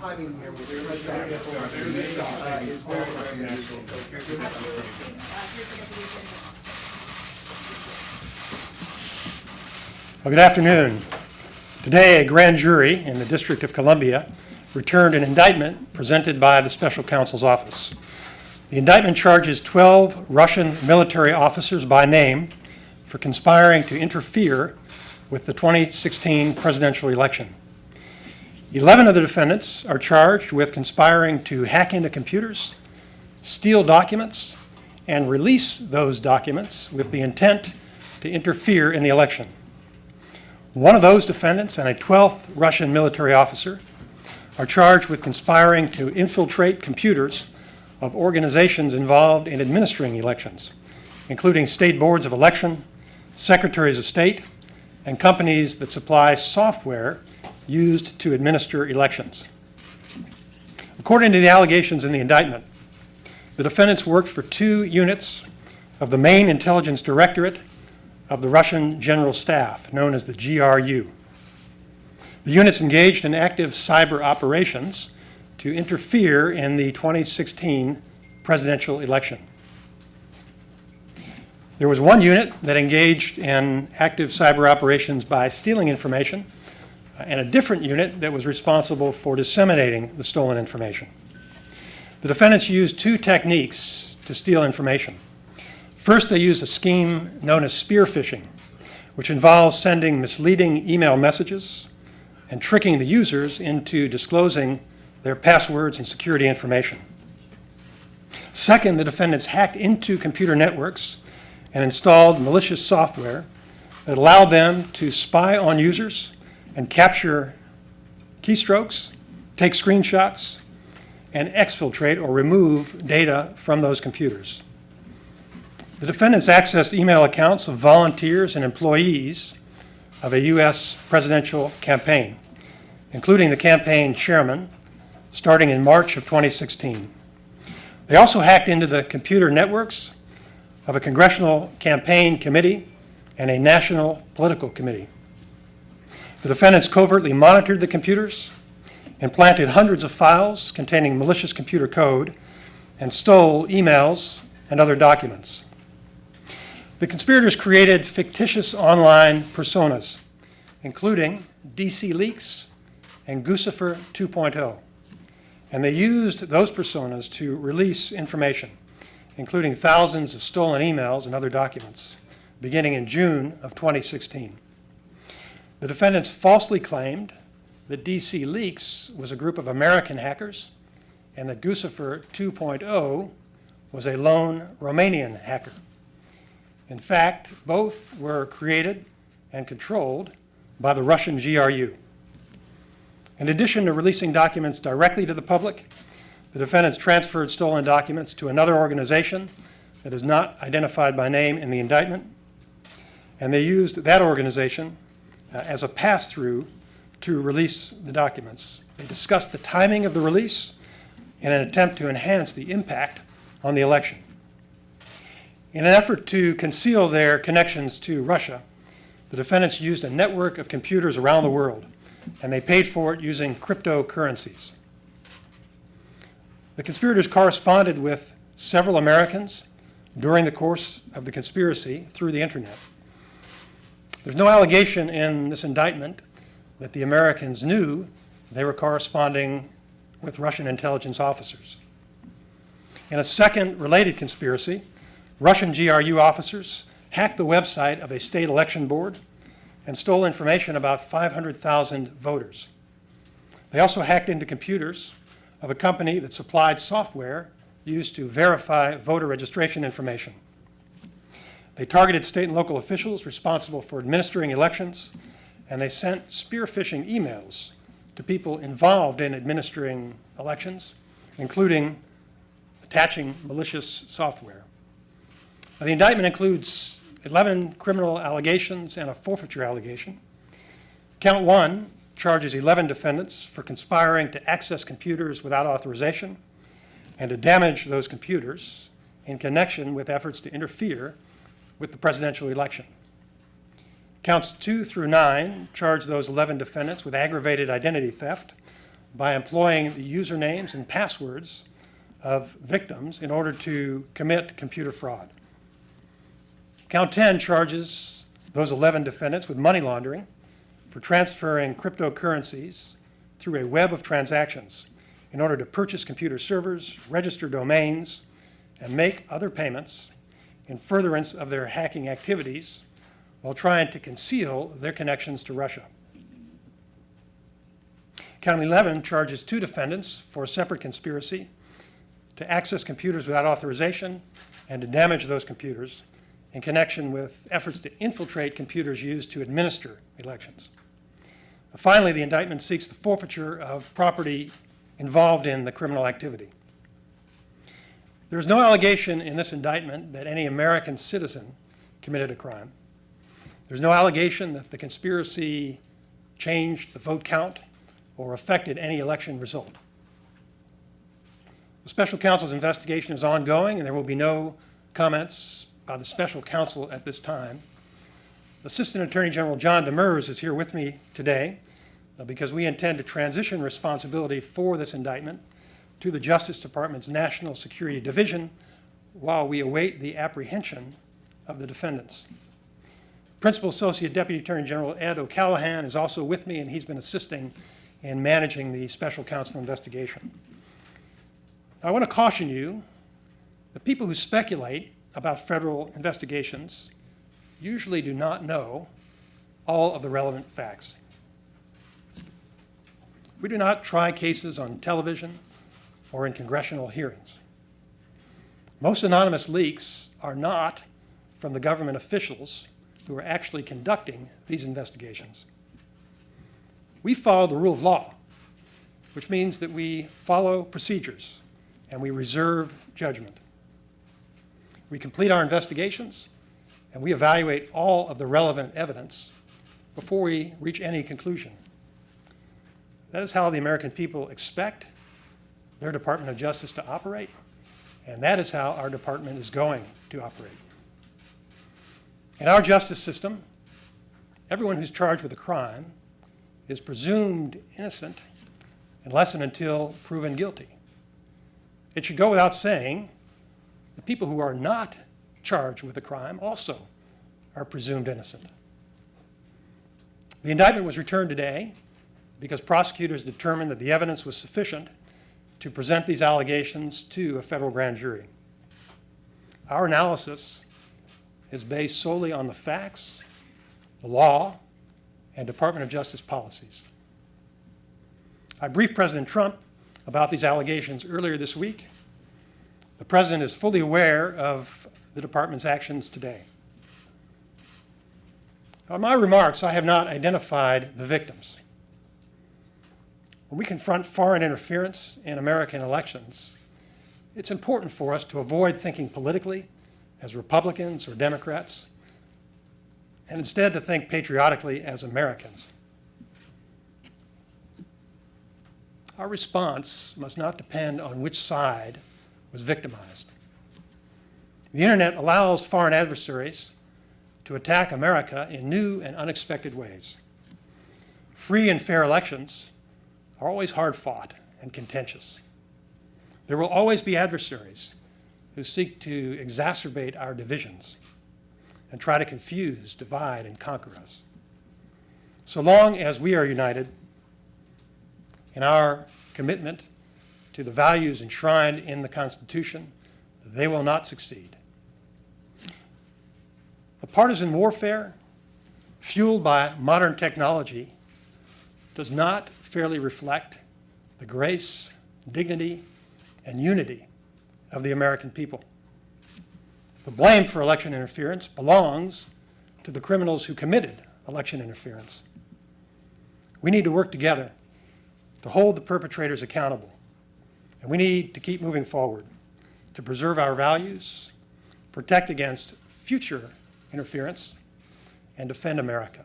timing here with your is very unusual. So here's the Well, good afternoon. Today, a grand jury in the District of Columbia returned an indictment presented by the Special Counsel's Office. The indictment charges 12 Russian military officers by name for conspiring to interfere with the 2016 presidential election. 11 of the defendants are charged with conspiring to hack into computers, steal documents, and release those documents with the intent to interfere in the election. One of those defendants and a 12th Russian military officer are charged with conspiring to infiltrate computers of organizations involved in administering elections, including state boards of election, secretaries of state, and companies that supply software used to administer elections. According to the allegations in the indictment, the defendants worked for 2 units of the main intelligence directorate of the Russian General Staff, known as the GRU. The units engaged in active cyber operations to interfere in the 2016 presidential election. There was one unit that engaged in active cyber operations by stealing information, and a different unit that was responsible for disseminating the stolen information. The defendants used 2 techniques to steal information. First, they used a scheme known as spear phishing, which involves sending misleading email messages and tricking the users into disclosing their passwords and security information. Second, the defendants hacked into computer networks and installed malicious software that allowed them to spy on users and capture keystrokes, take screenshots, and exfiltrate or remove data from those computers. The defendants accessed email accounts of volunteers and employees of a U.S. presidential campaign, including the campaign chairman, starting in March of 2016. They also hacked into the computer networks of a congressional campaign committee and a national political committee. The defendants covertly monitored the computers and planted hundreds of files containing malicious computer code and stole emails and other documents. The conspirators created fictitious online personas, including DC Leaks and Guccifer 2.0, and they used those personas to release information, including thousands of stolen emails and other documents, beginning in June of 2016. The defendants falsely claimed that DC Leaks was a group of American hackers and that Guccifer 2.0 was a lone Romanian hacker. In fact, both were created and controlled by the Russian GRU. In addition to releasing documents directly to the public, the defendants transferred stolen documents to another organization that is not identified by name in the indictment, and they used that organization as a pass-through to release the documents. They discussed the timing of the release in an attempt to enhance the impact on the election. In an effort to conceal their connections to Russia, the defendants used a network of computers around the world, and they paid for it using cryptocurrencies. The conspirators corresponded with several Americans during the course of the conspiracy through the internet. There's no allegation in this indictment that the Americans knew they were corresponding with Russian intelligence officers. In a second related conspiracy, Russian GRU officers hacked the website of a state election board and stole information about 500,000 voters. They also hacked into computers of a company that supplied software used to verify voter registration information. They targeted state and local officials responsible for administering elections, and they sent spear phishing emails to people involved in administering elections, including attaching malicious software. Now, the indictment includes 11 criminal allegations and a forfeiture allegation. Count 1 charges 11 defendants for conspiring to access computers without authorization and to damage those computers in connection with efforts to interfere with the presidential election. Counts 2 through 9 charge those 11 defendants with aggravated identity theft by employing the usernames and passwords of victims in order to commit computer fraud. Count 10 charges those 11 defendants with money laundering for transferring cryptocurrencies through a web of transactions in order to purchase computer servers, register domains, and make other payments in furtherance of their hacking activities while trying to conceal their connections to Russia. Count 11 charges 2 defendants for a separate conspiracy to access computers without authorization and to damage those computers in connection with efforts to infiltrate computers used to administer elections. Finally, the indictment seeks the forfeiture of property involved in the criminal activity. There is no allegation in this indictment that any American citizen committed a crime. There's no allegation that the conspiracy changed the vote count or affected any election result. The special counsel's investigation is ongoing, and there will be no comments by the special counsel at this time. Assistant Attorney General John Demers is here with me today because we intend to transition responsibility for this indictment to the Justice Department's National Security Division while we await the apprehension of the defendants. Principal Associate Deputy Attorney General Ed O'Callahan is also with me, and he's been assisting in managing the special counsel investigation. I want to caution you that people who speculate about federal investigations usually do not know all of the relevant facts. We do not try cases on television or in congressional hearings. Most anonymous leaks are not from the government officials who are actually conducting these investigations. We follow the rule of law, which means that we follow procedures and we reserve judgment. We complete our investigations and we evaluate all of the relevant evidence before we reach any conclusion. That is how the American people expect their Department of Justice to operate, and that is how our department is going to operate. In our justice system, everyone who's charged with a crime is presumed innocent unless and until proven guilty. It should go without saying the people who are not charged with a crime also are presumed innocent. The indictment was returned today because prosecutors determined that the evidence was sufficient to present these allegations to a federal grand jury. Our analysis is based solely on the facts, the law, and Department of Justice policies. I briefed President Trump about these allegations earlier this week. The President is fully aware of the Department's actions today. In my remarks, I have not identified the victims. When we confront foreign interference in American elections, it's important for us to avoid thinking politically as Republicans or Democrats, and instead to think patriotically as Americans. Our response must not depend on which side was victimized. The internet allows foreign adversaries to attack America in new and unexpected ways. Free and fair elections are always hard fought and contentious. There will always be adversaries who seek to exacerbate our divisions and try to confuse, divide, and conquer us. So long as we are united in our commitment to the values enshrined in the Constitution, they will not succeed. The partisan warfare fueled by modern technology does not fairly reflect the grace, dignity, and unity of the American people. The blame for election interference belongs to the criminals who committed election interference. We need to work together to hold the perpetrators accountable, and we need to keep moving forward to preserve our values, protect against future interference, and defend America.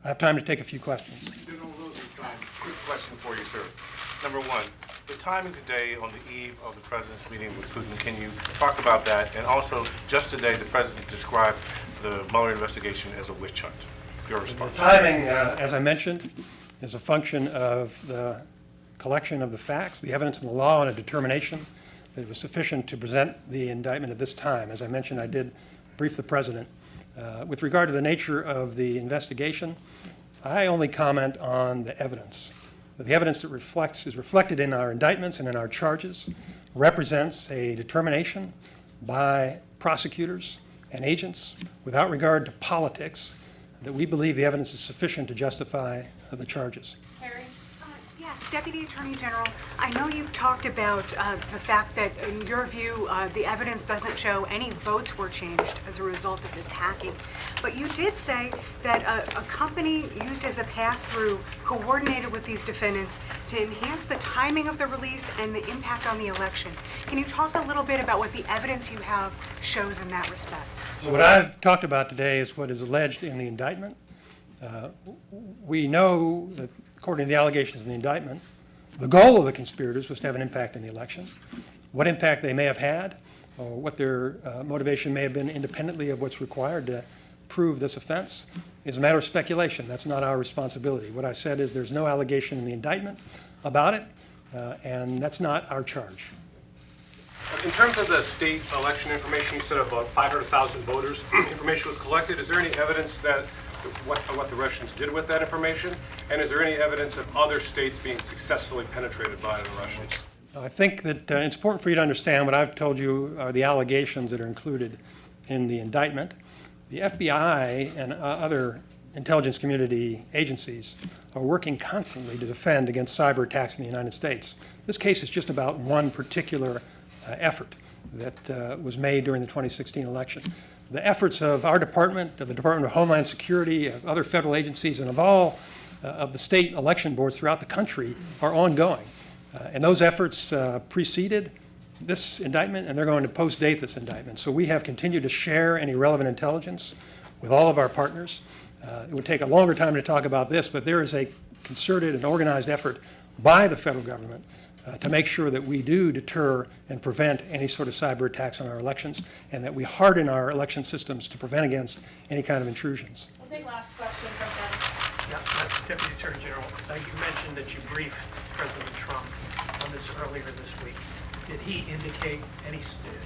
I have time to take a few questions. General Rosenstein, quick question for you, sir. Number one, the timing today on the eve of the president's meeting with Putin, can you talk about that? And also, just today, the president described the Mueller investigation as a witch hunt. Your response. The timing, as I mentioned, is a function of the collection of the facts, the evidence, and the law, and a determination that it was sufficient to present the indictment at this time. As I mentioned, I did brief the President. With regard to the nature of the investigation, I only comment on the evidence. The evidence that is reflected in our indictments and in our charges represents a determination by prosecutors and agents without regard to politics that we believe the evidence is sufficient to justify the charges. Harry? Yes, Deputy Attorney General, I know you've talked about the fact that, in your view, the evidence doesn't show any votes were changed as a result of this hacking. But you did say that a company used as a pass-through coordinated with these defendants to enhance the timing of the release and the impact on the election. Can you talk a little bit about what the evidence you have shows in that respect? So what I've talked about today is what is alleged in the indictment. We know that, according to the allegations in the indictment, the goal of the conspirators was to have an impact in the election. What impact they may have had, or what their motivation may have been independently of what's required to prove this offense, is a matter of speculation. That's not our responsibility. What I said is there's no allegation in the indictment about it, and that's not our charge. In terms of the state election information, you said about 500,000 voters information was collected. Is there any evidence that what the Russians did with that information? And is there any evidence of other states being successfully penetrated by the Russians? I think that it's important for you to understand what I've told you are the allegations that are included in the indictment. The FBI and other intelligence community agencies are working constantly to defend against cyber attacks in the United States. This case is just about one particular effort that was made during the 2016 election. The efforts of our department, of the Department of Homeland Security, of other federal agencies, and of all of the state election boards throughout the country are ongoing. And those efforts preceded this indictment, and they're going to post-date this indictment. So we have continued to share any relevant intelligence with all of our partners. It would take a longer time to talk about this, but there is a concerted and organized effort by the federal government to make sure that we do deter and prevent any sort of cyber attacks on our elections, and that we harden our election systems to prevent against any kind of intrusions. We'll take last question from Ben. Yeah, Deputy Attorney General, you mentioned that you briefed President Trump on this earlier this week. Did he indicate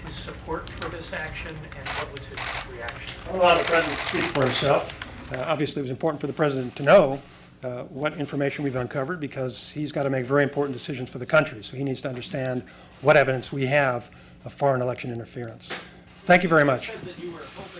his support for this action, and what was his reaction? I'll allow the President to speak for himself. Obviously, it was important for the President to know what information we've uncovered, because he's got to make very important decisions for the country. So he needs to understand what evidence we have of foreign election interference. Thank you very much. You said that you were hoping